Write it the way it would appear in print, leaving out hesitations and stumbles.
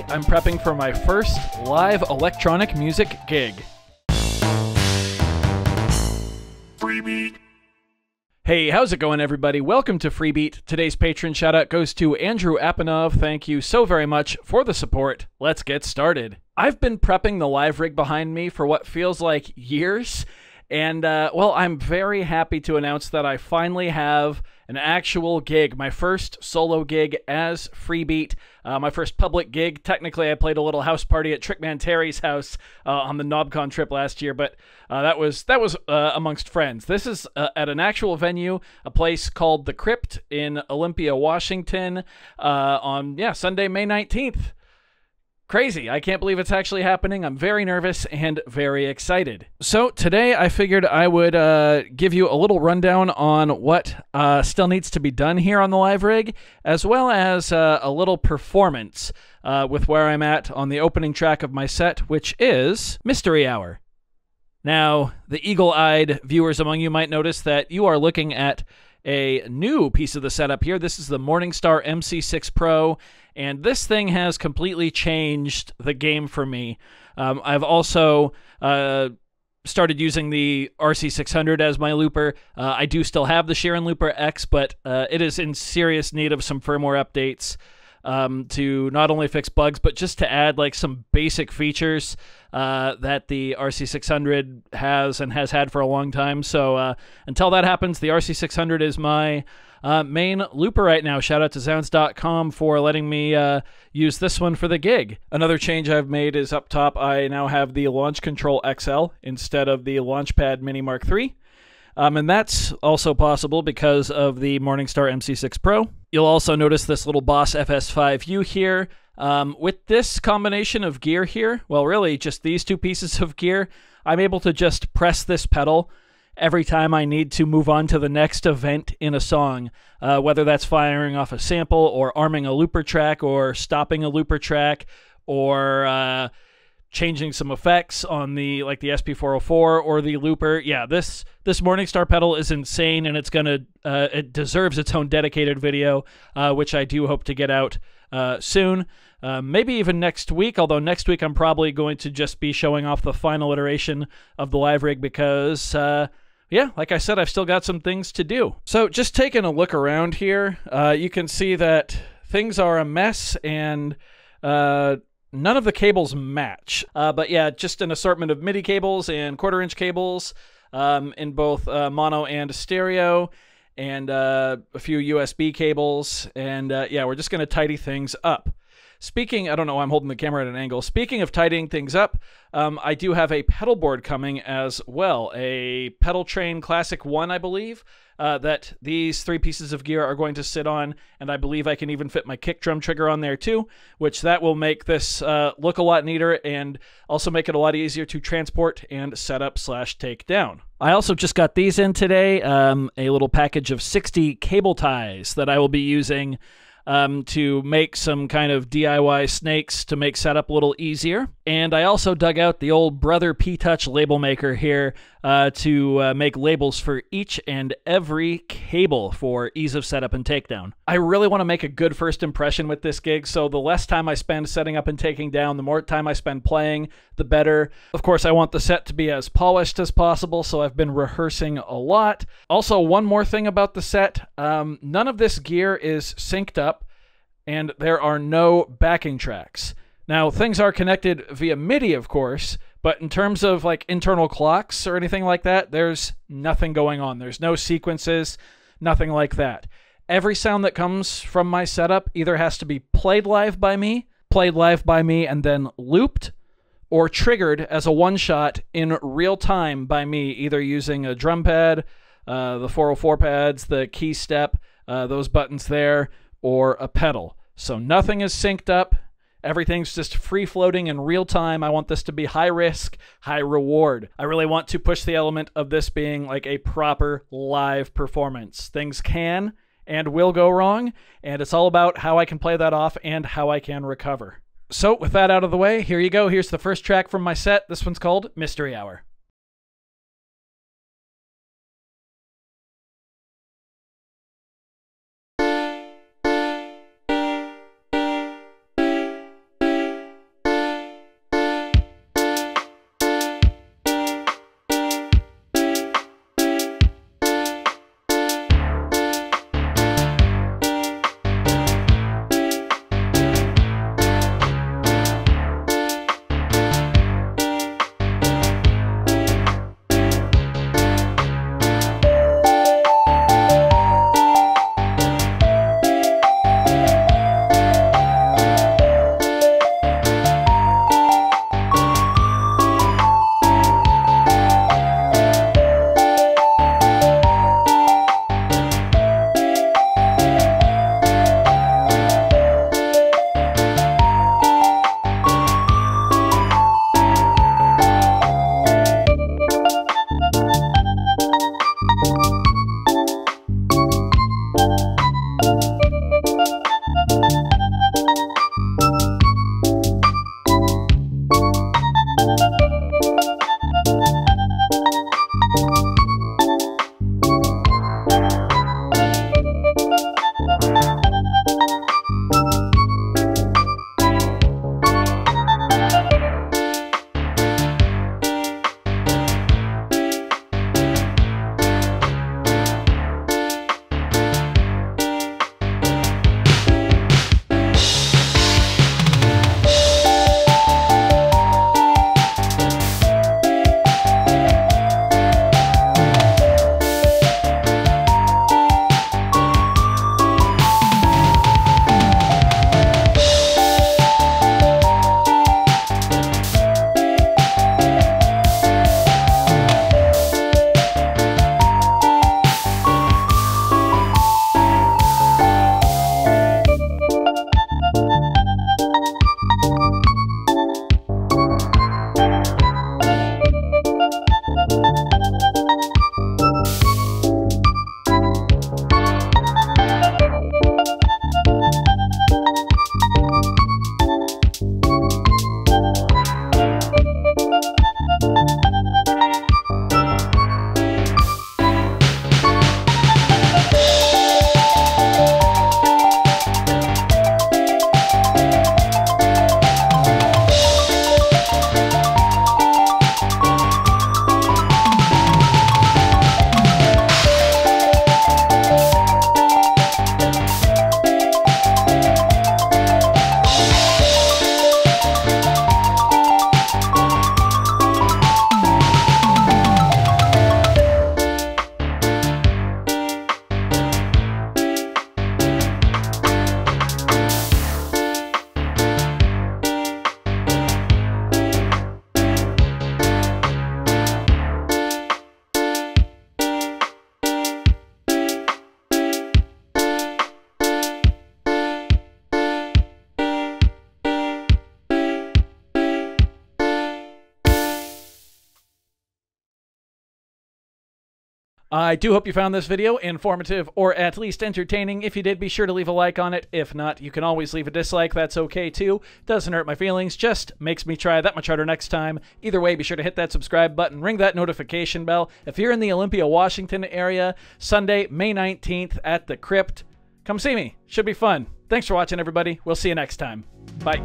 I'm prepping for my first live electronic music gig. Freebeat. Hey, how's it going, everybody? Welcome to Freebeat. Today's patron shoutout goes to Andrew Apanov. Thank you so very much for the support. Let's get started. I've been prepping the live rig behind me for what feels like years, and well, I'm very happy to announce that I finally have an actual gig, my first solo gig as Freebeat, my first public gig. Technically, I played a little house party at Trickman Terry's house on the NobCon trip last year, but that was amongst friends. This is at an actual venue, a place called the Crypt in Olympia, Washington, on Sunday, May 19th. Crazy. I can't believe it's actually happening. I'm very nervous and very excited. So today I figured I would give you a little rundown on what still needs to be done here on the live rig, as well as a little performance with where I'm at on the opening track of my set, which is Mystery Hour. Now, the eagle-eyed viewers among you might notice that you are looking at a new piece of the setup here. This is the Morningstar MC6 Pro, and this thing has completely changed the game for me. I've also started using the RC-600 as my looper. I do still have the Sheeran Looper X, but it is in serious need of some firmware updates to not only fix bugs, but just to add like some basic features that the RC-600 has and has had for a long time. So until that happens, the RC-600 is my main looper right now. Shout out to Zounds.com for letting me use this one for the gig. Another change I've made is up top, I now have the Launch Control XL instead of the Launchpad Mini Mark III. And that's also possible because of the Morningstar MC6 Pro. You'll also notice this little Boss FS5U here. With this combination of gear here, well, really just these two pieces of gear, I'm able to just press this pedal every time I need to move on to the next event in a song, whether that's firing off a sample or arming a looper track or stopping a looper track or changing some effects on the SP404 or the looper. Yeah, this Morningstar pedal is insane, and it deserves its own dedicated video, which I do hope to get out soon. Maybe even next week, although next week I'm probably going to just be showing off the final iteration of the live rig because yeah, like I said, I've still got some things to do. So just taking a look around here, you can see that things are a mess and none of the cables match. But yeah, just an assortment of MIDI cables and quarter-inch cables in both mono and stereo, and a few USB cables. And yeah, we're just going to tidy things up. Speaking, I don't know why I'm holding the camera at an angle. Speaking of tidying things up, I do have a pedal board coming as well. A Pedal Train Classic 1, I believe, that these three pieces of gear are going to sit on, and I believe I can even fit my kick drum trigger on there too, which that will make this look a lot neater and also make it a lot easier to transport and set up / take down. I also just got these in today, a little package of 60 cable ties that I will be using to make some kind of DIY snakes to make setup a little easier. And I also dug out the old Brother P-Touch label maker here to make labels for each and every cable for ease of setup and takedown. I really want to make a good first impression with this gig, so the less time I spend setting up and taking down, the more time I spend playing, the better. Of course, I want the set to be as polished as possible, so I've been rehearsing a lot. Also, one more thing about the set, none of this gear is synced up, and there are no backing tracks. Now, things are connected via MIDI, of course, but in terms of like internal clocks or anything like that, there's nothing going on. There's no sequences, nothing like that. Every sound that comes from my setup either has to be played live by me and then looped, or triggered as a one-shot in real time by me, either using a drum pad, the 404 pads, the key step, those buttons there, or a pedal. So nothing is synced up. Everything's just free-floating in real time. I want this to be high risk, high reward. I really want to push the element of this being like a proper live performance. Things can and will go wrong, and it's all about how I can play that off and how I can recover. So with that out of the way, here you go. Here's the first track from my set. This one's called Mystery Hour. I do hope you found this video informative or at least entertaining. If you did, be sure to leave a like on it. If not, you can always leave a dislike. That's okay too. Doesn't hurt my feelings, just makes me try that much harder next time. Either way, be sure to hit that subscribe button, ring that notification bell. If you're in the Olympia, Washington area, Sunday, May 19th at the Crypt, come see me. Should be fun. Thanks for watching, everybody. We'll see you next time. Bye.